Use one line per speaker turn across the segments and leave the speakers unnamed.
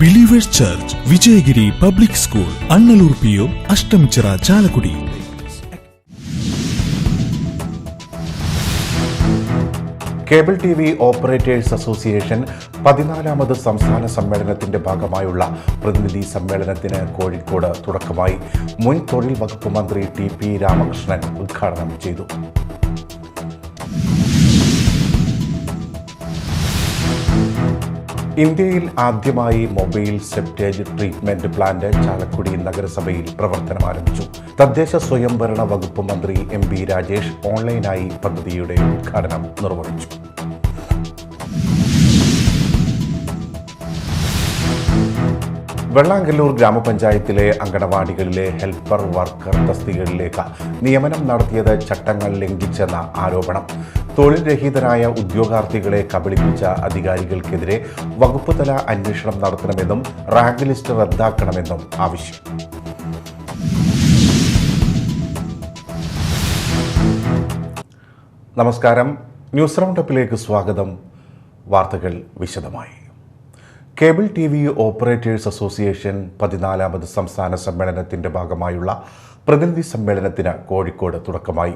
Believers church, Vijayagiri public school, Annalur PO, Ashtamichira, Chalakudy.
Cable TV operators association 14ാമത് സംസ്ഥാന സമ്മേളനത്തിന്റെ ഭാഗമായുള്ള പ്രതിനിധി സമ്മേളനത്തിന് കോഴിക്കോട് തുടക്കമായി. മുൻ തൊഴിൽ വകുപ്പ് മന്ത്രി TP രാമകൃഷ്ണൻ ഉദ്ഘാടനം ചെയ്തു. ഇന്ത്യയിൽ ആദ്യമായി mobile septage treatment plant Chalakudy നഗരസഭയിൽ പ്രവർത്തനം ആരംഭിച്ചു. തദ്ദേശ സ്വയംഭരണ വകുപ്പ് മന്ത്രി MP രാജേഷ് ഓൺലൈനായി പദ്ധതിയുടെ ഉദ്ഘാടനം നിർവഹിച്ചു. വെള്ളാങ്കല്ലൂർ ഗ്രാമപഞ്ചായത്തിലെ അങ്കണവാടികളിലെ ഹെൽപ്പർ വർക്കർ തസ്തികകളിലേക്ക് നിയമനം നടത്തിയത് ചട്ടങ്ങൾ ലംഘിച്ചെന്ന ആരോപണം. തൊഴിൽ രഹിതരായ ഉദ്യോഗാർത്ഥികളെ കബളിപ്പിച്ച അധികാരികൾക്കെതിരെ വകുപ്പ് തല അന്വേഷണം നടത്തണമെന്നും റാങ്ക് ലിസ്റ്റ് റദ്ദാക്കണമെന്നും ആവശ്യം. നമസ്കാരം, ന്യൂസ് റൗണ്ടപ്പിലേക്ക് സ്വാഗതം. വാർത്തകൾ വിശദമായി. കേബിൾ TV ഓപ്പറേറ്റേഴ്സ് അസോസിയേഷൻ 14ാമത് സംസ്ഥാന സമ്മേളനത്തിന്റെ ഭാഗമായുള്ള പ്രതിനിധി സമ്മേളനത്തിന് കോഴിക്കോട് തുടക്കമായി.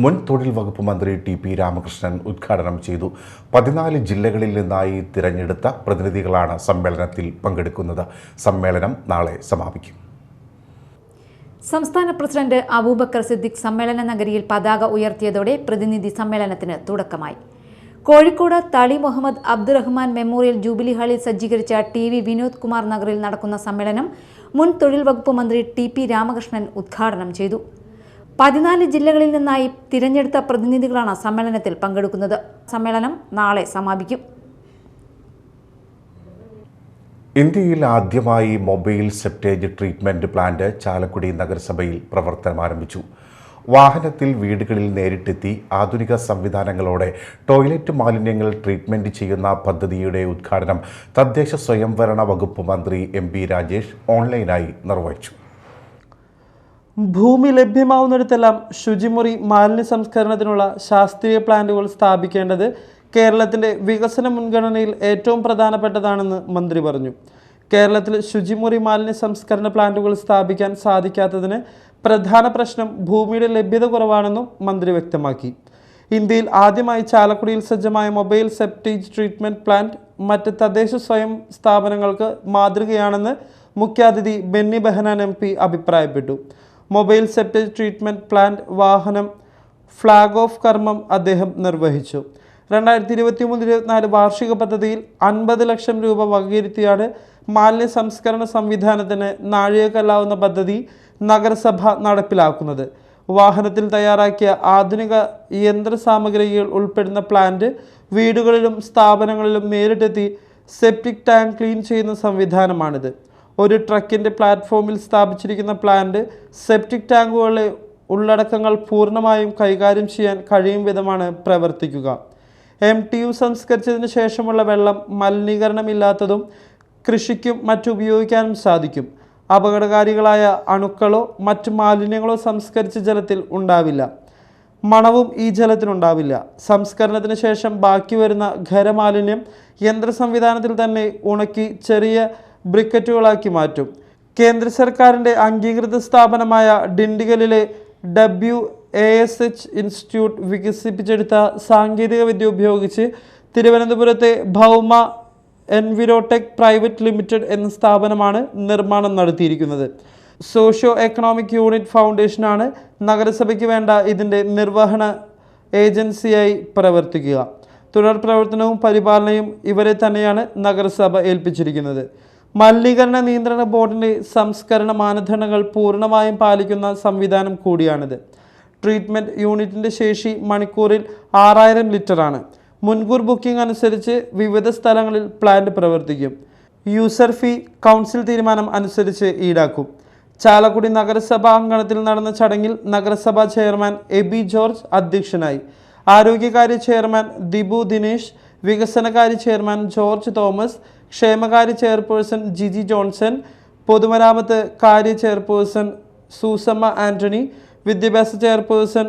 മുൻ തൊഴിൽ വകുപ്പ് മന്ത്രി TP രാമകൃഷ്ണൻ ഉദ്ഘാടനം ചെയ്തു. 14 ജില്ലകളിൽ നിന്നായി തിരഞ്ഞെടുത്ത പ്രതിനിധികളാണ് സമ്മേളനത്തിൽ പങ്കെടുക്കുന്നത്. സമ്മേളനം നാളെ സമാപിക്കും.
സംസ്ഥാന പ്രസിഡന്റ് അബൂബക്കർ സിദ്ദിഖ് സമ്മേളന നഗരിയിൽ പതാക ഉയർത്തിയതോടെ പ്രതിനിധി സമ്മേളനത്തിന് തുടക്കമായി. കോഴിക്കോട് തളി മുഹമ്മദ് അബ്ദുറഹ്മാൻ മെമ്മോറിയൽ ജൂബിലി ഹാളിൽ സജ്ജീകരിച്ച TV വിനോദ് കുമാർ നഗറിൽ നടക്കുന്ന സമ്മേളനം മുൻ തൊഴിൽ വകുപ്പ് മന്ത്രി TP രാമകൃഷ്ണൻ ഉദ്ഘാടനം ചെയ്തു. 14 ജില്ലകളിൽ നിന്നായി തിരഞ്ഞെടുത്ത പ്രതിനിധികളാണ് സമ്മേളനത്തിൽ പങ്കെടുക്കുന്നത്. സമ്മേളനം നാളെ സമാപിക്കും.
ഇന്ത്യയിൽ ആദ്യമായി mobile septage treatment plant Chalakudy നഗരസഭയിൽ പ്രവർത്തനം ആരംഭിച്ചു. വാഹനത്തിൽ വീടുകളിൽ നേരിട്ടെത്തി ആധുനിക സംവിധാനങ്ങളോടെ ടോയ്ലറ്റ് മാലിന്യങ്ങൾ ട്രീറ്റ്മെന്റ് ചെയ്യുന്ന പദ്ധതിയുടെ ഉദ്ഘാടനം തദ്ദേശ സ്വയംഭരണ വകുപ്പ് മന്ത്രി MP രാജേഷ് ഓൺലൈനായി നിർവഹിച്ചു.
ഭൂമി ലഭ്യമാവുന്നിടത്തെല്ലാം ശുചിമുറി മാലിന്യ സംസ്കരണത്തിനുള്ള ശാസ്ത്രീയ പ്ലാന്റുകൾ സ്ഥാപിക്കേണ്ടത് കേരളത്തിൻ്റെ വികസന മുൻഗണനയിൽ ഏറ്റവും പ്രധാനപ്പെട്ടതാണെന്ന് മന്ത്രി പറഞ്ഞു. കേരളത്തിൽ ശുചിമുറി മാലിന്യ സംസ്കരണ പ്ലാന്റുകൾ സ്ഥാപിക്കാൻ സാധിക്കാത്തതിന് പ്രധാന പ്രശ്നം ഭൂമിയുടെ ലഭ്യത കുറവാണെന്നും മന്ത്രി വ്യക്തമാക്കി. ഇന്ത്യയിൽ ആദ്യമായി ചാലക്കുടിയിൽ സജ്ജമായ മൊബൈൽ സെപ്റ്റേജ് ട്രീറ്റ്മെന്റ് പ്ലാന്റ് മറ്റ് തദ്ദേശ സ്വയം സ്ഥാപനങ്ങൾക്ക് മാതൃകയാണെന്ന് മുഖ്യാതിഥി ബെന്നി ബെഹനാൻ MP അഭിപ്രായപ്പെട്ടു. മൊബൈൽ സെപ്റ്റേജ് ട്രീറ്റ്മെന്റ് പ്ലാന്റ് വാഹനം ഫ്ലാഗ് ഓഫ് കർമ്മം അദ്ദേഹം നിർവഹിച്ചു. 2023-24 വാർഷിക പദ്ധതിയിൽ 50 ലക്ഷം രൂപ വകയിരുത്തിയാണ് മാലിന്യ സംസ്കരണ സംവിധാനത്തിന് നാഴികക്കല്ലാവുന്ന പദ്ധതി നഗരസഭ നടപ്പിലാക്കുന്നത്. വാഹനത്തിൽ തയ്യാറാക്കിയ ആധുനിക യന്ത്ര സാമഗ്രികൾ ഉൾപ്പെടുന്ന പ്ലാന്റ് വീടുകളിലും സ്ഥാപനങ്ങളിലും നേരിട്ടെത്തി സെപ്റ്റിക് ടാങ്ക് ക്ലീൻ ചെയ്യുന്ന സംവിധാനമാണിത്. ഒരു ട്രക്കിൻ്റെ പ്ലാറ്റ്ഫോമിൽ സ്ഥാപിച്ചിരിക്കുന്ന പ്ലാന്റ് സെപ്റ്റിക് ടാങ്കുകളിലെ ഉള്ളടക്കങ്ങൾ പൂർണ്ണമായും കൈകാര്യം ചെയ്യാൻ കഴിയും വിധമാണ് പ്രവർത്തിക്കുക. MTU സംസ്കരിച്ചതിന് ശേഷമുള്ള വെള്ളം മലിനീകരണമില്ലാത്തതും കൃഷിക്കും മറ്റുപയോഗിക്കാനും സാധിക്കും. അപകടകാരികളായ അണുക്കളോ മറ്റു മാലിന്യങ്ങളോ സംസ്കരിച്ച ജലത്തിൽ ഉണ്ടാവില്ല. മണവും ഈ ജലത്തിനുണ്ടാവില്ല. സംസ്കരണത്തിന് ശേഷം ബാക്കി വരുന്ന ഖരമാലിന്യം യന്ത്ര സംവിധാനത്തിൽ തന്നെ ഉണക്കി ചെറിയ ബ്രിക്കറ്റുകളാക്കി മാറ്റും. കേന്ദ്ര സർക്കാരിൻ്റെ അംഗീകൃത സ്ഥാപനമായ ഡിണ്ടിഗലിലെ WASH ഇൻസ്റ്റിറ്റ്യൂട്ട് വികസിപ്പിച്ചെടുത്ത സാങ്കേതിക വിദ്യ ഉപയോഗിച്ച് തിരുവനന്തപുരത്തെ ഭൗമ എൻവിറോടെക് പ്രൈവറ്റ് ലിമിറ്റഡ് എന്ന സ്ഥാപനമാണ് നിർമ്മാണം നടത്തിയിരിക്കുന്നത്. സോഷ്യോ എക്കണോമിക് യൂണിറ്റ് ഫൗണ്ടേഷനാണ് നഗരസഭയ്ക്ക് വേണ്ട ഇതിൻ്റെ നിർവഹണ ഏജൻസിയായി പ്രവർത്തിക്കുക. തുടർ പ്രവർത്തനവും പരിപാലനയും ഇവരെ തന്നെയാണ് നഗരസഭ ഏൽപ്പിച്ചിരിക്കുന്നത്. മലിനീകരണ നിയന്ത്രണ ബോർഡിൻ്റെ സംസ്കരണ മാനദണ്ഡങ്ങൾ പൂർണ്ണമായും പാലിക്കുന്ന സംവിധാനം കൂടിയാണിത്. ട്രീറ്റ്മെൻറ്റ് യൂണിറ്റിൻ്റെ ശേഷി മണിക്കൂറിൽ 6000 ലിറ്ററാണ്. മുൻകൂർ ബുക്കിംഗ് അനുസരിച്ച് വിവിധ സ്ഥലങ്ങളിൽ പ്ലാന്റ് പ്രവർത്തിക്കും. യൂസർ ഫീ കൗൺസിൽ തീരുമാനം അനുസരിച്ച് ഈടാക്കും. ചാലക്കുടി നഗരസഭാ അങ്കണത്തിൽ നടന്ന ചടങ്ങിൽ നഗരസഭാ ചെയർമാൻ എബി ജോർജ് അധ്യക്ഷനായി. ആരോഗ്യകാര്യ ചെയർമാൻ ദിബു ദിനേശ്, വികസനകാര്യ ചെയർമാൻ ജോർജ് തോമസ്, ക്ഷേമകാര്യ ചെയർപേഴ്സൺ ജിജി ജോൺസൺ, പൊതുമരാമത്ത് കാര്യ ചെയർപേഴ്സൺ സൂസമ്മ ആൻ്റണി, വിദ്യാഭ്യാസ ചെയർപേഴ്സൺ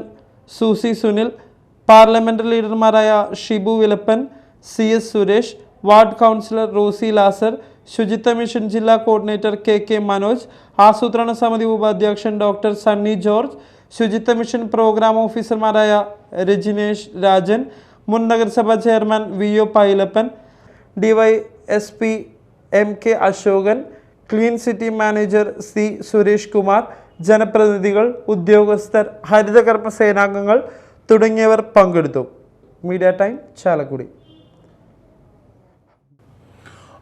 സൂസി സുനിൽ, പാർലമെൻ്ററി ലീഡർമാരായ Shibu Vilappan, CS Suresh, ward councillor Rosy Lazar, ശുചിത്വ മിഷൻ ജില്ലാ കോർഡിനേറ്റർ കെ മനോജ്, ആസൂത്രണ സമിതി ഉപാധ്യക്ഷൻ ഡോക്ടർ സണ്ണി ജോർജ്, ശുചിത്വ മിഷൻ പ്രോഗ്രാം ഓഫീസർമാരായ രജിനേഷ് രാജൻ, മുൻ നഗരസഭാ chairman VO Pailappan, DYSP MK Ashokan, clean city manager C Suresh Kumar, ജനപ്രതിനിധികൾ, ഉദ്യോഗസ്ഥർ, ഹരിതകർമ്മ സേനാംഗങ്ങൾ തുടങ്ങിയവർ പങ്കെടുത്തു. Media time, Chalakudy.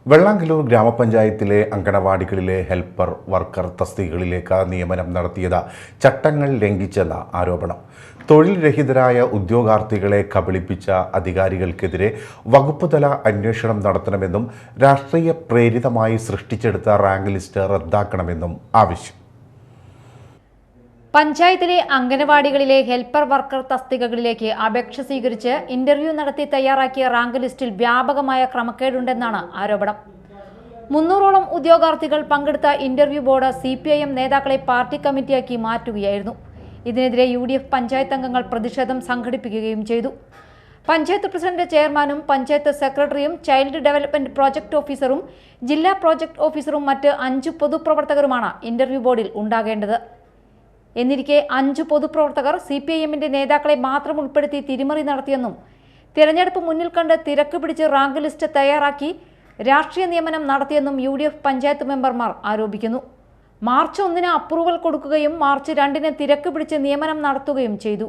വെള്ളാങ്കല്ലൂർ ഗ്രാമപഞ്ചായത്തിലെ അങ്കണവാടികളിലെ ഹെൽപ്പർ വർക്കർ തസ്തികകളിലേക്ക് നിയമനം നടത്തിയത് ചട്ടങ്ങൾ ലംഘിച്ചെന്ന ആരോപണം. തൊഴിൽ രഹിതരായ ഉദ്യോഗാർത്ഥികളെ കബളിപ്പിച്ച അധികാരികൾക്കെതിരെ വകുപ്പുതല അന്വേഷണം നടത്തണമെന്നും രാഷ്ട്രീയ പ്രേരിതമായി സൃഷ്ടിച്ചെടുത്ത റാങ്ക് ലിസ്റ്റ് റദ്ദാക്കണമെന്നും ആവശ്യം.
പഞ്ചായത്തിലെ അംഗനവാടികളിലെ ഹെൽപ്പർ വർക്കർ തസ്തികകളിലേക്ക് അപേക്ഷ സ്വീകരിച്ച് ഇന്റർവ്യൂ നടത്തി തയ്യാറാക്കിയ റാങ്ക് ലിസ്റ്റിൽ വ്യാപകമായ ക്രമക്കേടുണ്ടെന്നാണ് ആരോപണം. 300ഓളം ഉദ്യോഗാർത്ഥികൾ പങ്കെടുത്ത ഇന്റർവ്യൂ ബോർഡ് CPIM നേതാക്കളെ പാർട്ടി കമ്മിറ്റിയാക്കി മാറ്റുകയായിരുന്നു. ഇതിനെതിരെ UDF പഞ്ചായത്ത് അംഗങ്ങൾ പ്രതിഷേധം സംഘടിപ്പിക്കുകയും ചെയ്തു. പഞ്ചായത്ത് പ്രസിഡന്റ്, ചെയർമാനും പഞ്ചായത്ത് സെക്രട്ടറിയും ചൈൽഡ് ഡെവലപ്മെന്റ് പ്രോജക്ട് ഓഫീസറും ജില്ലാ പ്രോജക്ട് ഓഫീസറും മറ്റ് 5 പൊതുപ്രവർത്തകരുമാണ് ഇന്റർവ്യൂ ബോർഡിൽ ഉണ്ടാകേണ്ടത്. എന്നിരിക്കെ 5 പൊതുപ്രവർത്തകർ CPIMന്റെ നേതാക്കളെ മാത്രം ഉൾപ്പെടുത്തി തിരിമറി നടത്തിയെന്നും തിരഞ്ഞെടുപ്പ് മുന്നിൽ കണ്ട് തിരക്ക് പിടിച്ച് റാങ്ക് ലിസ്റ്റ് തയ്യാറാക്കി രാഷ്ട്രീയ നിയമനം നടത്തിയെന്നും UDF പഞ്ചായത്ത് മെമ്പർമാർ ആരോപിക്കുന്നു. മാർച്ച് 1-ന് അപ്രൂവൽ കൊടുക്കുകയും മാർച്ച് 2-ന് തിരക്ക് പിടിച്ച് നിയമനം നടത്തുകയും ചെയ്തു.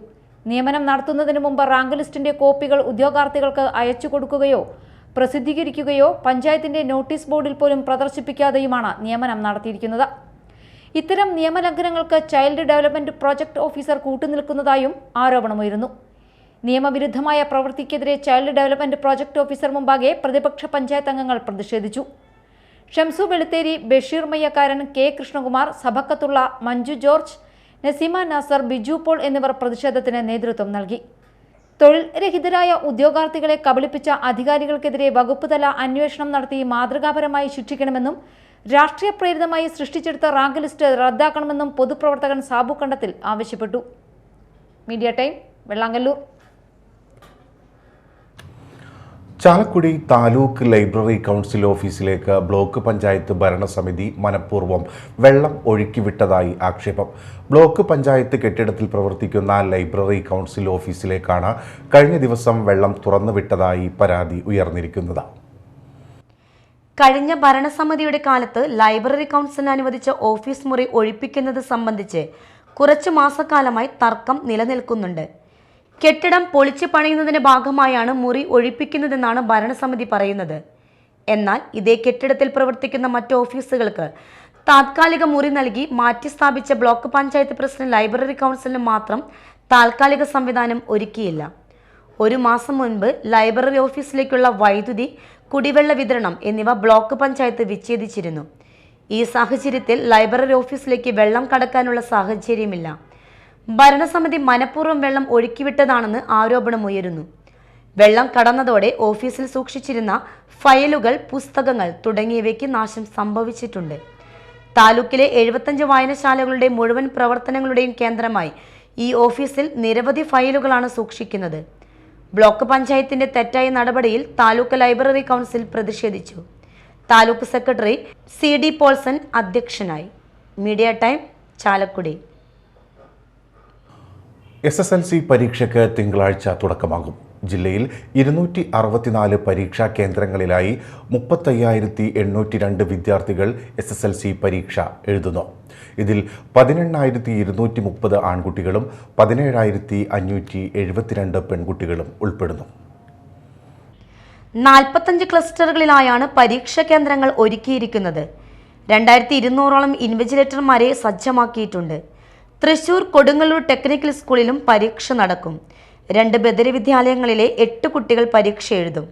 നിയമനം നടത്തുന്നതിന് മുമ്പ് റാങ്ക് ലിസ്റ്റിന്റെ കോപ്പികൾ ഉദ്യോഗാർത്ഥികൾക്ക് അയച്ചു കൊടുക്കുകയോ പ്രസിദ്ധീകരിക്കുകയോ പഞ്ചായത്തിന്റെ നോട്ടീസ് ബോർഡിൽ പോലും പ്രദർശിപ്പിക്കാതെയുമാണ് നിയമനം നടത്തിയിരിക്കുന്നത്. ഇത്തരം നിയമലംഘനങ്ങൾക്ക് ചൈൽഡ് ഡെവലപ്മെന്റ് പ്രോജക്ട് ഓഫീസർ കൂട്ടുനിൽക്കുന്നതായും ആരോപണമുയരുന്നു. നിയമവിരുദ്ധമായ പ്രവൃത്തിക്കെതിരെ ചൈൽഡ് ഡെവലപ്മെന്റ് പ്രോജക്ട് ഓഫീസർ മുമ്പാകെ പ്രതിപക്ഷ പഞ്ചായത്ത് അംഗങ്ങൾ പ്രതിഷേധിച്ചു. Shamsu Veluthery, Basheer Mayyakkaran, K Krishnakumar, Sabakkathulla, Manju George, Naseema Nasar, Biju Paul എന്നിവർ പ്രതിഷേധത്തിന് നേതൃത്വം നൽകി. തൊഴിൽ രഹിതരായ ഉദ്യോഗാർത്ഥികളെ കബളിപ്പിച്ച അധികാരികൾക്കെതിരെ വകുപ്പുതല അന്വേഷണം നടത്തി മാതൃകാപരമായി ശിക്ഷിക്കണമെന്നും രാഷ്ട്രീയ പ്രേരിതമായി സൃഷ്ടിച്ചെടുത്ത റാങ്ക് ലിസ്റ്റ് റദ്ദാക്കണമെന്നും പൊതുപ്രവർത്തകൻ സാബു കണ്ടത്തിൽ ആവശ്യപ്പെട്ടു. Media time, Vellangallur.
Chalakudy taluk library council ഓഫീസിലേക്ക് ബ്ലോക്ക് പഞ്ചായത്ത് ഭരണസമിതി മനഃപൂർവ്വം വെള്ളം ഒഴുക്കിവിട്ടതായി ആക്ഷേപം. ബ്ലോക്ക് പഞ്ചായത്ത് കെട്ടിടത്തിൽ പ്രവർത്തിക്കുന്ന ലൈബ്രറി കൗൺസിൽ ഓഫീസിലേക്കാണ് കഴിഞ്ഞ ദിവസം വെള്ളം തുറന്നുവിട്ടതായി പരാതി ഉയർന്നിരിക്കുന്നത്.
കഴിഞ്ഞ ഭരണസമിതിയുടെ കാലത്ത് ലൈബ്രറി കൗൺസിലിന് അനുവദിച്ച ഓഫീസ് മുറി ഒഴിപ്പിക്കുന്നത് സംബന്ധിച്ച് കുറച്ചു മാസക്കാലമായി തർക്കം നിലനിൽക്കുന്നുണ്ട്. കെട്ടിടം പൊളിച്ചു പണിയുന്നതിന്റെ ഭാഗമായാണ് മുറി ഒഴിപ്പിക്കുന്നതെന്നാണ് ഭരണസമിതി പറയുന്നത്. എന്നാൽ ഇതേ കെട്ടിടത്തിൽ പ്രവർത്തിക്കുന്ന മറ്റ് ഓഫീസുകൾക്ക് താത്കാലിക മുറി നൽകി മാറ്റി സ്ഥാപിച്ച ബ്ലോക്ക് പഞ്ചായത്ത് പ്രസിഡന്റ് ലൈബ്രറി കൗൺസിലിന് മാത്രം താൽക്കാലിക സംവിധാനം ഒരുക്കിയില്ല. 1 മാസം മുൻപ് ലൈബ്രറി ഓഫീസിലേക്കുള്ള വൈദ്യുതി, കുടിവെള്ള വിതരണം എന്നിവ ബ്ലോക്ക് പഞ്ചായത്ത് വിച്ഛേദിച്ചിരുന്നു. ഈ സാഹചര്യത്തിൽ ലൈബ്രറി ഓഫീസിലേക്ക് വെള്ളം കടക്കാനുള്ള സാഹചര്യമില്ല. ഭരണസമിതി മനഃപൂർവ്വം വെള്ളം ഒഴുക്കിവിട്ടതാണെന്ന് ആരോപണമുയരുന്നു. വെള്ളം കടന്നതോടെ ഓഫീസിൽ സൂക്ഷിച്ചിരുന്ന ഫയലുകൾ, പുസ്തകങ്ങൾ തുടങ്ങിയവയ്ക്ക് നാശം സംഭവിച്ചിട്ടുണ്ട്. താലൂക്കിലെ 75 വായനശാലകളുടെ മുഴുവൻ പ്രവർത്തനങ്ങളുടെയും കേന്ദ്രമായി ഈ ഓഫീസിൽ നിരവധി ഫയലുകളാണ് സൂക്ഷിക്കുന്നത്. ബ്ലോക്ക് പഞ്ചായത്തിന്റെ തെറ്റായ നടപടിയിൽ താലൂക്ക് ലൈബ്രറി കൗൺസിൽ പ്രതിഷേധിച്ചു. താലൂക്ക് സെക്രട്ടറി CD പോൾസൺ അധ്യക്ഷനായി. Media time, Chalakudy.
SSLC പരീക്ഷയ്ക്ക് തിങ്കളാഴ്ച തുടക്കമാകും. ജില്ലയിൽ 264 പരീക്ഷാ കേന്ദ്രങ്ങളിലായി 35,802 വിദ്യാർത്ഥികൾ SSLC പരീക്ഷ എഴുതുന്നു. ഇതിൽ 18,230 ആൺകുട്ടികളും 17,572 പെൺകുട്ടികളും ഉൾപ്പെടുന്നു.
45 ക്ലസ്റ്ററുകളിലായാണ് പരീക്ഷാ കേന്ദ്രങ്ങൾ ഒരുക്കിയിരിക്കുന്നത്. 2200ഓളം ഇൻവിജിലേറ്റർമാരെ സജ്ജമാക്കിയിട്ടുണ്ട്. തൃശൂർ കൊടുങ്ങല്ലൂർ ടെക്നിക്കൽ സ്കൂളിലും പരീക്ഷ നടക്കും. 2 ബദരി വിദ്യാലയങ്ങളിലെ 8 കുട്ടികൾ പരീക്ഷ എഴുതും.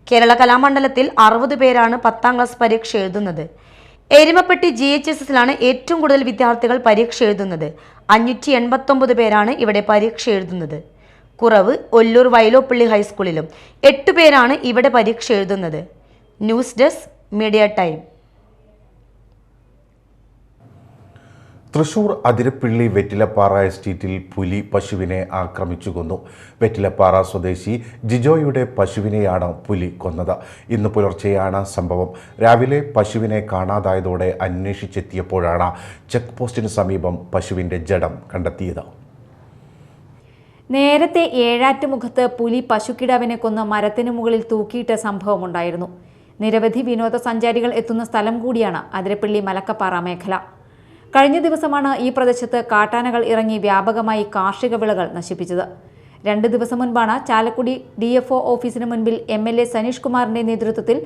കേരള കലാമണ്ഡലത്തിൽ 60 പേരാണ് 10ാം ക്ലാസ് പരീക്ഷ എഴുതുന്നത്. എരുമപ്പെട്ടി GHSലാണ് ഏറ്റവും കൂടുതൽ വിദ്യാർത്ഥികൾ പരീക്ഷ എഴുതുന്നത്. 589 പേരാണ് ഇവിടെ പരീക്ഷ എഴുതുന്നത്. കുറവ് ഒല്ലൂർ വയലോപ്പള്ളി ഹൈസ്കൂളിലും 8 പേരാണ് ഇവിടെ പരീക്ഷ എഴുതുന്നത്. News desk, media time.
Thrissur Athirappilly Vettilappara എസ്റ്റേറ്റിൽ പുലി പശുവിനെ ആക്രമിച്ചു കൊന്നു. വെറ്റിലപ്പാറ സ്വദേശി ജിജോയുടെ പശുവിനെയാണ് പുലി കൊന്നത്. ഇന്ന് പുലർച്ചെയാണ് സംഭവം. രാവിലെ പശുവിനെ കാണാതായതോടെ അന്വേഷിച്ചെത്തിയപ്പോഴാണ് ചെക്ക് പോസ്റ്റിന് സമീപം പശുവിൻ്റെ ജഡം കണ്ടെത്തിയത്.
നേരത്തെ ഏഴാറ്റുമുഖത്ത് പുലി പശുക്കിടാവിനെ കൊന്ന് മരത്തിന് മുകളിൽ തൂക്കിയിട്ട സംഭവമുണ്ടായിരുന്നു. നിരവധി വിനോദസഞ്ചാരികൾ എത്തുന്ന സ്ഥലം കൂടിയാണ് അതിരപ്പിള്ളി മലക്കപ്പാറ മേഖല. കഴിഞ്ഞ ദിവസമാണ് ഈ പ്രദേശത്ത് കാട്ടാനകൾ ഇറങ്ങി വ്യാപകമായി കാർഷിക വിളകൾ നശിപ്പിച്ചത്. 2 ദിവസം മുൻപാണ് ചാലക്കുടി DFO ഓഫീസിന് മുൻപിൽ MLA സനീഷ് കുമാറിന്റെ നേതൃത്വത്തിൽ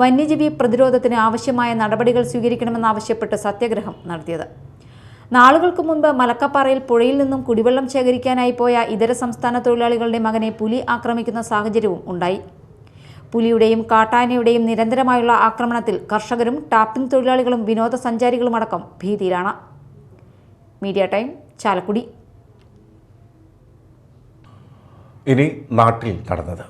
വന്യജീവി പ്രതിരോധത്തിന് ആവശ്യമായ നടപടികൾ സ്വീകരിക്കണമെന്നാവശ്യപ്പെട്ട് സത്യാഗ്രഹം നടത്തിയത്. നാളുകൾക്ക് മുൻപ് മലക്കപ്പാറയിൽ പുഴയിൽ നിന്നും കുടിവെള്ളം ശേഖരിക്കാനായി പോയ ഇതര സംസ്ഥാന തൊഴിലാളികളുടെ മകനെ പുലി ആക്രമിക്കുന്ന സാഹചര്യവും ഉണ്ടായി. പുലിയുടെയും കാട്ടാനയുടെയും നിരന്തരമായുള്ള ആക്രമണത്തിൽ കർഷകരും ടാപ്പിംഗ് തൊഴിലാളികളും വിനോദസഞ്ചാരികളുമടക്കം ഭീതിയിലാണ്. Media time, Chalakudy.
ഇനി നാട്ടിൽ നടന്നത്.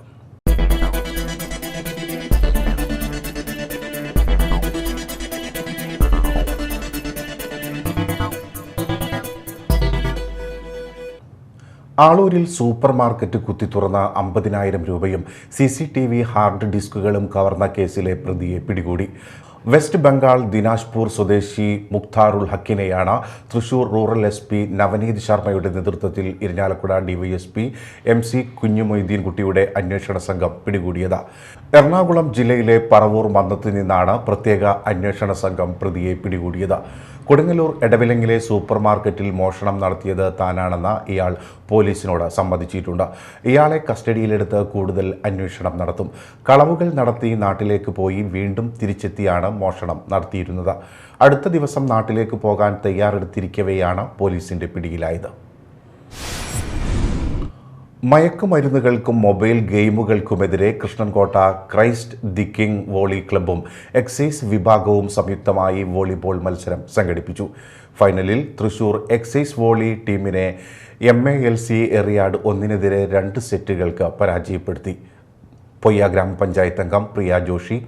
ആളൂരിൽ സൂപ്പർ മാർക്കറ്റ് കുത്തിത്തുറന്ന 50,000 രൂപയും CCTV ഹാർഡ് ഡിസ്കുകളും കവർന്ന കേസിലെ പ്രതിയെ പിടികൂടി. വെസ്റ്റ് ബംഗാൾ ദിനാജ്പൂർ സ്വദേശി മുഖ്താറുൽ ഹക്കിനെയാണ് തൃശൂർ റൂറൽ SP നവനീത് ശർമ്മയുടെ നേതൃത്വത്തിൽ ഇരിഞ്ഞാലക്കുട DYSP MC കുഞ്ഞുമൊയ്തീൻ കുട്ടിയുടെ അന്വേഷണ സംഘം പിടികൂടിയത്. എറണാകുളം ജില്ലയിലെ പറവൂർ മന്നത്ത് നിന്നാണ് പ്രത്യേക അന്വേഷണ സംഘം പ്രതിയെ പിടികൂടിയത്. കൊടുങ്ങല്ലൂർ എടവിലങ്ങിലെ സൂപ്പർ മാർക്കറ്റിൽ മോഷണം നടത്തിയത് താനാണെന്ന് ഇയാൾ പോലീസിനോട് സമ്മതിച്ചിട്ടുണ്ട്. ഇയാളെ കസ്റ്റഡിയിലെടുത്ത് കൂടുതൽ അന്വേഷണം നടത്തും. കളവുകൾ നടത്തി നാട്ടിലേക്ക് പോയി വീണ്ടും തിരിച്ചെത്തിയാണ് മോഷണം നടത്തിയിരുന്നത്. അടുത്ത ദിവസം നാട്ടിലേക്ക് പോകാൻ തയ്യാറെടുത്തിരിക്കവെയാണ് പോലീസിന്റെ പിടിയിലായത്. മയക്കുമരുന്നുകൾക്കും മൊബൈൽ ഗെയിമുകൾക്കുമെതിരെ Krishnankotta Christ the king volley ക്ലബ്ബും എക്സൈസ് വിഭാഗവും സംയുക്തമായി വോളിബോൾ മത്സരം സംഘടിപ്പിച്ചു. ഫൈനലിൽ തൃശൂർ എക്സൈസ് വോളി ടീമിനെ MALC എറിയാട് 1-2 സെറ്റുകൾക്ക് പരാജയപ്പെടുത്തി. പൊയ്യ ഗ്രാമപഞ്ചായത്ത് അംഗം പ്രിയ ജോഷി,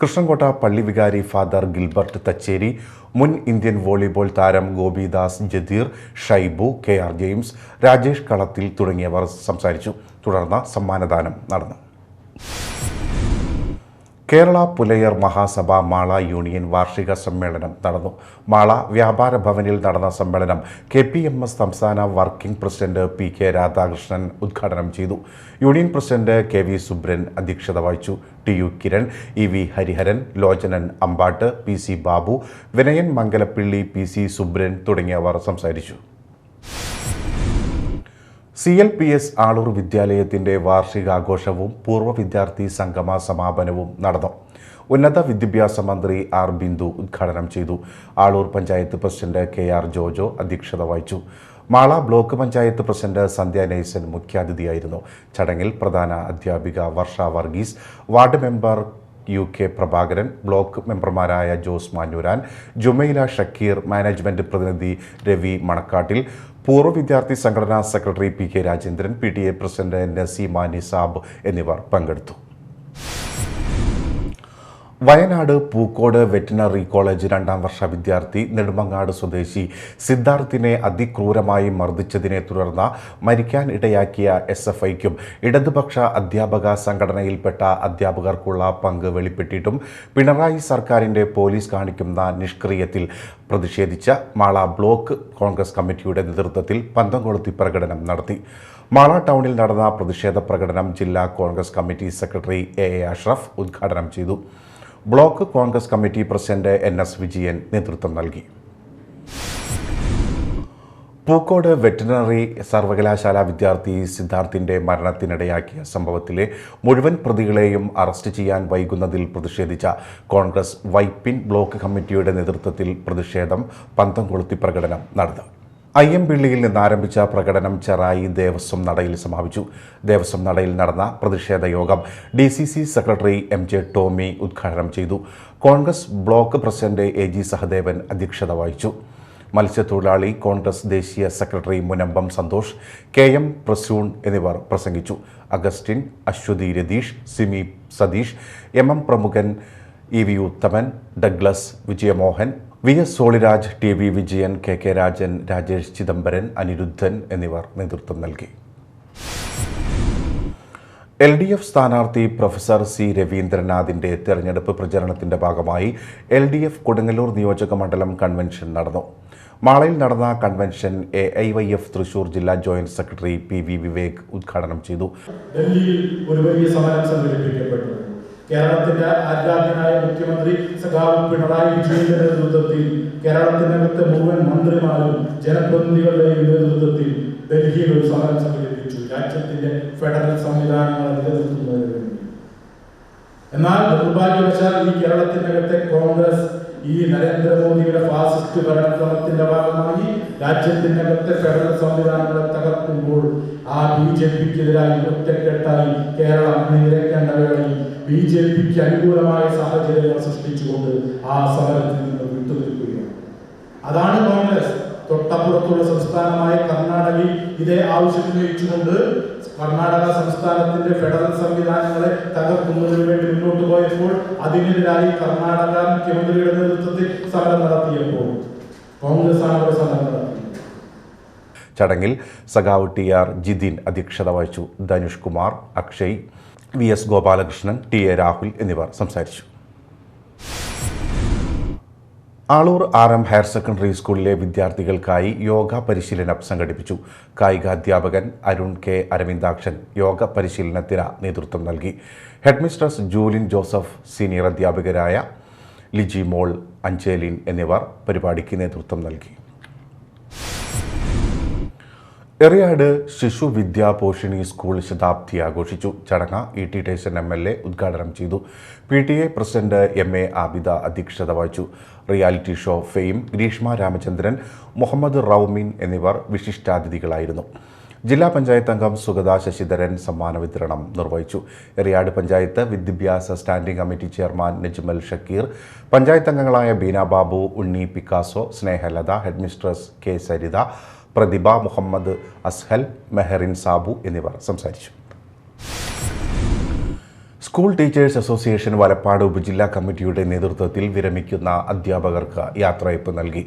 കൃഷ്ണൻകോട്ട പള്ളി വികാരി ഫാദർ ഗിൽബർട്ട് തച്ചേരി, മുൻ ഇന്ത്യൻ വോളിബോൾ താരം ഗോപിദാസ് ജദീർ, ഷൈബു, KR ജെയിംസ്, രാജേഷ് കളത്തിൽ തുടങ്ങിയവർ സംസാരിച്ചു. തുടർന്ന് സമ്മാനദാനം നടന്നു. കേരള പുലയർ മഹാസഭ മാള യൂണിയൻ വാർഷിക സമ്മേളനം നടന്നു. മാള വ്യാപാര ഭവനിൽ നടന്ന സമ്മേളനം KPMS സംസ്ഥാന വർക്കിംഗ് പ്രസിഡന്റ് PK രാധാകൃഷ്ണൻ ഉദ്ഘാടനം ചെയ്തു. യൂണിയൻ പ്രസിഡന്റ് KV സുബ്രൻ അധ്യക്ഷത വഹിച്ചു. TU Kiran, EV Hariharan, Lochanan Ambat, PC Babu, Vinayan Mangalappilly, PC Subran തുടങ്ങിയവർ സംസാരിച്ചു. CLPS ആളൂർ വിദ്യാലയത്തിൻ്റെ വാർഷികാഘോഷവും പൂർവ്വ വിദ്യാർത്ഥി സംഗമ സമാപനവും നടന്നു. ഉന്നത വിദ്യാഭ്യാസ മന്ത്രി R ബിന്ദു ഉദ്ഘാടനം ചെയ്തു. ആളൂർ പഞ്ചായത്ത് പ്രസിഡന്റ് KR ജോജോ അധ്യക്ഷത വഹിച്ചു. മാള ബ്ലോക്ക് പഞ്ചായത്ത് പ്രസിഡന്റ് സന്ധ്യ നൈസൻ മുഖ്യാതിഥിയായിരുന്നു. ചടങ്ങിൽ പ്രധാന അധ്യാപിക Varsha Varghese, ward member UK Prabhakaran, block മെമ്പർമാരായ ജോസ് മാഞ്ഞൂരാൻ, ജുമൈല ഷക്കീർ, മാനേജ്മെന്റ് പ്രതിനിധി രവി മണക്കാട്ടിൽ, പൂർവ്വ വിദ്യാർത്ഥി സംഘടനാ secretary PK Rajendran, PTA president Naseema Nisab എന്നിവർ പങ്കെടുത്തു. വയനാട് പൂക്കോട് വെറ്റിനറി കോളേജ് 2ാം വർഷ വിദ്യാർത്ഥി നെടുമങ്ങാട് സ്വദേശി സിദ്ധാർത്ഥിനെ അതിക്രൂരമായി മർദ്ദിച്ചതിനെ തുടർന്ന് മരിക്കാൻ ഇടയാക്കിയ SFIക്കും ഇടതുപക്ഷ അധ്യാപക സംഘടനയിൽപ്പെട്ട അധ്യാപകർക്കുള്ള പങ്ക് വെളിപ്പെട്ടിട്ടും പിണറായി സർക്കാരിൻ്റെ പോലീസ് കാണിക്കുന്ന നിഷ്ക്രിയത്തിൽ പ്രതിഷേധിച്ച മാള ബ്ലോക്ക് കോൺഗ്രസ് കമ്മിറ്റിയുടെ നേതൃത്വത്തിൽ പന്തംകൊളുത്തി പ്രകടനം നടത്തി. മാള ടൗണിൽ നടന്ന പ്രതിഷേധ പ്രകടനം ജില്ലാ Congress committee secretary AA Ashraf ഉദ്ഘാടനം ചെയ്തു. Block Congress committee president NS Vijayan നേതൃത്വം നൽകി. പൂക്കോട് വെറ്റിനറി സർവകലാശാല വിദ്യാർത്ഥി സിദ്ധാർത്ഥിൻ്റെ മരണത്തിനിടയാക്കിയ സംഭവത്തിലെ മുഴുവൻ പ്രതികളെയും അറസ്റ്റ് ചെയ്യാൻ വൈകുന്നതിൽ പ്രതിഷേധിച്ച കോൺഗ്രസ് വൈപ്പിൻ ബ്ലോക്ക് കമ്മിറ്റിയുടെ നേതൃത്വത്തിൽ പ്രതിഷേധം പന്തംകൊളുത്തി പ്രകടനം നടന്നു. അയ്യമ്പിള്ളിയിൽ നിന്നാരംഭിച്ച പ്രകടനം ചെറായി ദേവസ്വം നടയിൽ സമാപിച്ചു. ദേവസ്വം നടയിൽ നടന്ന പ്രതിഷേധ യോഗം DCC സെക്രട്ടറി MJ ടോമി ഉദ്ഘാടനം ചെയ്തു. Congress block president AG Sahadevan അധ്യക്ഷത വഹിച്ചു. മത്സ്യത്തൊഴിലാളി കോൺഗ്രസ് ദേശീയ സെക്രട്ടറി മുനമ്പം സന്തോഷ്, KM പ്രസൂൺ എന്നിവർ പ്രസംഗിച്ചു. Augustine, Aswathi Ratheesh, Simi Satheesh, MM Pramukhan EV Uthaman, Douglas, Vijayamohan, VS Soliraj, TV Vijayan, KK Rajan, Rajesh Chidambaran, Aniruddhan എന്നിവർ നേതൃത്വം നൽകി. LDF സ്ഥാനാർത്ഥി പ്രൊഫസർ C രവീന്ദ്രനാഥിന്റെ തെരഞ്ഞെടുപ്പ് പ്രചരണത്തിന്റെ ഭാഗമായി LDF കൊടുങ്ങല്ലൂർ നിയോജക മണ്ഡലം കൺവെൻഷൻ നടന്നു. മാളയിൽ നടന്ന കൺവെൻഷൻ AIYF തൃശൂർ ജില്ലാ ജോയിന്റ് സെക്രട്ടറി PV വിവേക് ഉദ്ഘാടനം ചെയ്തു.
ഡൽഹിയിൽ ഒരു വലിയ സമരം സംഘടിപ്പിക്കപ്പെട്ടു. കേരളത്തിന്റെ ആരാധ്യനായ മുഖ്യമന്ത്രി സഖാവ് പിണറായി വിജയന്റെ നേതൃത്വത്തിൽ കേരളത്തിനകത്തെ മുഴുവൻ മന്ത്രിമാരും ജനപ്രതിനിധികളുടെയും നേതൃത്വത്തിൽ ഡൽഹിയിൽ ഒരു സമരം സംഘടിപ്പിച്ചു, രാജ്യത്തിന്റെ ഫെഡറൽ സംവിധാനങ്ങളെ നിലനിർത്തുന്നതിന് വേണ്ടി. എന്നാൽ നിർഭാഗ്യവശാൽ ഈ കേരളത്തിനകത്തെ കോൺഗ്രസ് ഈ നരേന്ദ്രമോദിയുടെ ഫാസിസ്റ്റ് ഭരണക്രമത്തിന്റെ ഭാഗമായി രാജ്യത്തിനകത്തെ ഫെഡറൽ സംവിധാനങ്ങളെ തകർക്കുമ്പോൾ ആ BJPക്കെതിരായി ഒറ്റക്കെട്ടായി കേരളം നിരക്കേണ്ട വേളയിൽ BJPക്ക് അനുകൂലമായ സാഹചര്യങ്ങൾ സൃഷ്ടിച്ചുകൊണ്ട് ആ സമരത്തിൽ നിന്ന് വിട്ടുനിൽക്കുകയാണ്. അതാണ് കോൺഗ്രസ്. തൊട്ടപ്പുറത്തുള്ള സംസ്ഥാനമായ കർണാടകയിൽ ഇതേ ആവശ്യം ഉന്നയിച്ചുകൊണ്ട് കർണാടക സംസ്ഥാനത്തിന്റെ ഫെഡറൽ സംവിധാനങ്ങളെ തകർക്കുന്നതിന് വേണ്ടി മുന്നോട്ട് പോയപ്പോൾ അതിനെതിരായി കർണാടക മുഖ്യമന്ത്രിയുടെ നേതൃത്വത്തിൽ സമരം നടത്തിയപ്പോൾ കോൺഗ്രസ് ആണ് അവിടെ സമരം നടത്തിയത്.
ചടങ്ങിൽ സഖാവ് TR ജിതിൻ അധ്യക്ഷത വഹിച്ചു. ധനുഷ് കുമാർ, അക്ഷയ്, VS ഗോപാലകൃഷ്ണൻ, TA രാഹുൽ എന്നിവർ സംസാരിച്ചു. ആളൂർ RM ഹയർ സെക്കൻഡറി സ്കൂളിലെ വിദ്യാർത്ഥികൾക്കായി യോഗ പരിശീലനം സംഘടിപ്പിച്ചു. കായികാധ്യാപകൻ അരുൺ K അരവിന്ദാക്ഷൻ യോഗ പരിശീലനത്തിന് നേതൃത്വം നൽകി. ഹെഡ്മിസ്ട്രസ് ജൂലിൻ ജോസഫ്, സീനിയർ അധ്യാപകരായ ലിജി മോൾ, അഞ്ചേലിൻ എന്നിവർ പരിപാടിക്ക് നേതൃത്വം നൽകി. എറിയാട് ശിശു വിദ്യാ പോഷിണി സ്കൂൾ ശതാബ്ദി ആഘോഷിച്ചു. ചടങ്ങ് ET ടൈസൺ MLA ഉദ്ഘാടനം ചെയ്തു. PTA പ്രസിഡന്റ് MA ആബിദ അധ്യക്ഷത വഹിച്ചു. Reality show fame Greeshma Ramachandran, Muhammad Roumeen എന്നിവർ വിശിഷ്ടാതിഥികളായിരുന്നു. ജില്ലാ പഞ്ചായത്ത് അംഗം സുഗത ശശിധരൻ സമ്മാന വിതരണം നിർവഹിച്ചു. എറിയാട് പഞ്ചായത്ത് വിദ്യാഭ്യാസ standing committee chairman Najmal Shakeer, panchayat അംഗങ്ങളായ Beena Babu, Unni Picasso, Snehalatha, headmistress K Saritha, Prathibha, Muhammad Azhal, Meherin Sabu എന്നിവർ സംസാരിച്ചു. സ്കൂൾ ടീച്ചേഴ്സ് അസോസിയേഷൻ വലപ്പാട് ഉപജില്ലാ കമ്മിറ്റിയുടെ നേതൃത്വത്തിൽ വിരമിക്കുന്ന അധ്യാപകർക്ക് യാത്രയയപ്പ് നൽകി.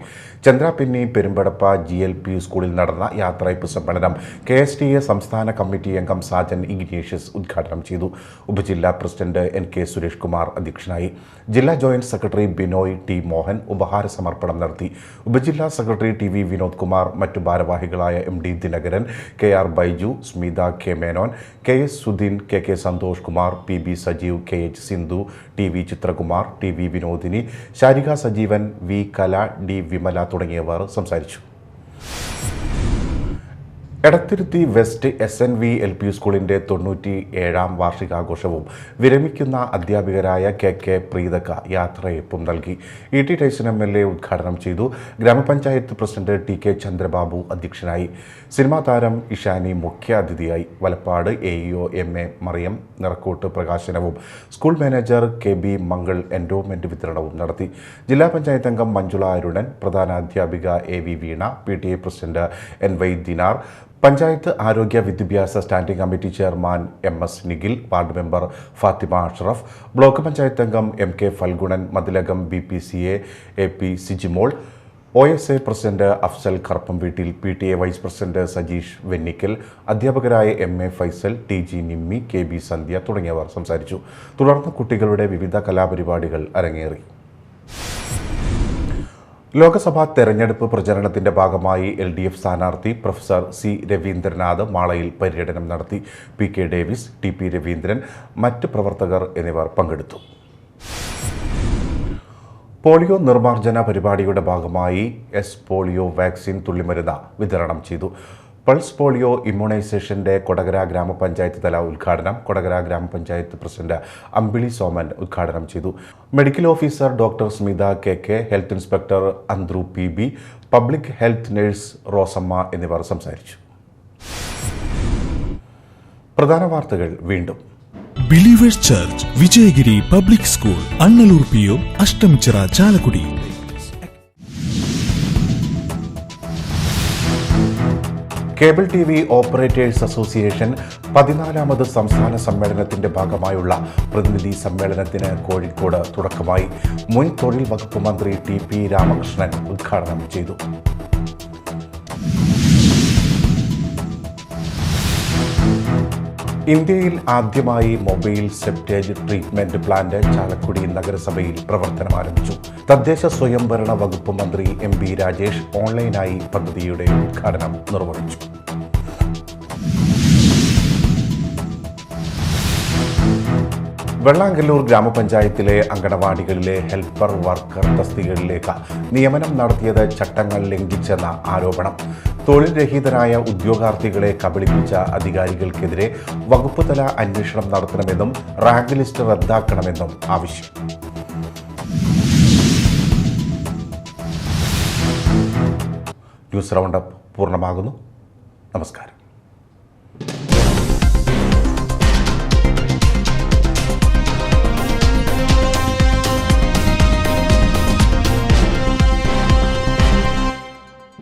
ചന്ദ്രാപിന്നി പെരുമ്പടപ്പ GLP സ്കൂളിൽ നടന്ന യാത്രയയപ്പ് സമ്മേളനം KSTA സംസ്ഥാന കമ്മിറ്റി അംഗം സാജൻ ഇഗ്നേഷ്യസ് ഉദ്ഘാടനം ചെയ്തു. ഉപജില്ലാ പ്രസിഡന്റ് NK സുരേഷ് കുമാർ അധ്യക്ഷനായി. ജില്ലാ joint secretary Binoy T Mohan ഉപഹാര സമർപ്പണം നടത്തി. ഉപജില്ലാ സെക്രട്ടറി TV വിനോദ് കുമാർ, മറ്റു ഭാരവാഹികളായ MD Dinakaran, KR Baiju, Smitha K Menon, KS Sudheen, KK Santhosh Kumar, PB Sajeev, KH Sindhu, TV Chithrakumar, TV Vinodini, Sarika Sajeevan, V കല, D വിമല തുടങ്ങിയവർ സംസാരിച്ചു. എടത്തിരുത്തി വെസ്റ്റ് SNV LP സ്കൂളിൻ്റെ 97ാം വാർഷികാഘോഷവും വിരമിക്കുന്ന അധ്യാപികരായ KK പ്രീതക യാത്രയയപ്പും നൽകി. ET ടൈസൺ MLA ഉദ്ഘാടനം ചെയ്തു. ഗ്രാമപഞ്ചായത്ത് പ്രസിഡന്റ് TK ചന്ദ്രബാബു അധ്യക്ഷനായി. സിനിമാ താരം ഇഷാനി മുഖ്യാതിഥിയായി. വലപ്പാട് AEO MA മറിയം നിറക്കോട്ട് പ്രകാശനവും school manager KB Mangal endowment വിതരണവും നടത്തി. ജില്ലാ പഞ്ചായത്ത് അംഗം മഞ്ജുള അരുണൻ, പ്രധാനാധ്യാപിക AV Veena, PTA president NY Dinar, panchayat ആരോഗ്യ വിദ്യാഭ്യാസ standing committee chairman MS Nikhil, ward member Fathima Ashraf, block panchayat അംഗം MK Phalgunan, Mathilakam BPCA AP Sijimol, OSA president Afsal Karuppamveettil, PTA vice president Sajeesh Vennikkal, അധ്യാപകരായ MA Faisal, TG Nimmi, KB സന്ധ്യ തുടങ്ങിയവർ സംസാരിച്ചു. തുടർന്ന് കുട്ടികളുടെ വിവിധ കലാപരിപാടികൾ അരങ്ങേറി. ലോക്സഭാ തെരഞ്ഞെടുപ്പ് പ്രചരണത്തിന്റെ ഭാഗമായി LDF സ്ഥാനാർത്ഥി പ്രൊഫസർ C രവീന്ദ്രനാഥ് മാളയിൽ പര്യടനം നടത്തി. PK ഡേവിസ്, TP രവീന്ദ്രൻ, മറ്റ് പ്രവർത്തകർ എന്നിവർ പങ്കെടുത്തു. പോളിയോ നിർമ്മാർജ്ജന പരിപാടിയുടെ ഭാഗമായി പോളിയോ വാക്സിൻ തുള്ളിമരുന്ന് വിതരണം ചെയ്തു. പൾസ് പോളിയോ ഇമ്മ്യൂണൈസേഷന്റെ കൊടകര ഗ്രാമപഞ്ചായത്ത് തല ഉദ്ഘാടനം കൊടകര ഗ്രാമപഞ്ചായത്ത് പ്രസിഡന്റ് അമ്പിളി സോമൻ ഉദ്ഘാടനം ചെയ്തു. Medical officer doctor Smitha KK, health inspector Anthru PB, public health nurse Rosamma എന്നിവർ സംസാരിച്ചു. പ്രധാന വാർത്തകൾ വീണ്ടും.
Believers church, Vijayagiri public school, Annalur PO, Ashtamichira, Chalakudy.
Cable TV operators association 14ാമത് സംസ്ഥാന സമ്മേളനത്തിന്റെ ഭാഗമായുള്ള പ്രതിനിധി സമ്മേളനത്തിന് കോഴിക്കോട് തുടക്കമായി. മുൻ തൊഴിൽ വകുപ്പ് മന്ത്രി TP രാമകൃഷ്ണൻ ഉദ്ഘാടനം ചെയ്തു. ഇന്ത്യയിൽ ആദ്യമായി mobile septage treatment plant Chalakudy നഗരസഭയിൽ പ്രവർത്തനം ആരംഭിച്ചു. തദ്ദേശ സ്വയംഭരണ വകുപ്പ് മന്ത്രി MP രാജേഷ് ഓൺലൈനായി പദ്ധതിയുടെ ഉദ്ഘാടനം നിർവഹിച്ചു. വെള്ളാങ്കല്ലൂർ ഗ്രാമപഞ്ചായത്തിലെ അങ്കണവാടികളിലെ ഹെൽപ്പർ വർക്കർ തസ്തികകളിലേക്ക് നിയമനം നടത്തിയത് ചട്ടങ്ങൾ ലംഘിച്ചെന്ന ആരോപണം. തൊഴിൽ രഹിതരായ ഉദ്യോഗാർത്ഥികളെ കബളിപ്പിച്ച അധികാരികൾക്കെതിരെ വകുപ്പ് തല അന്വേഷണം നടത്തണമെന്നും റാങ്ക് ലിസ്റ്റ് റദ്ദാക്കണമെന്നും ആവശ്യം. ന്യൂസ് റൗണ്ടപ്പ് പൂർണ്ണമാകുന്നു. നമസ്കാരം.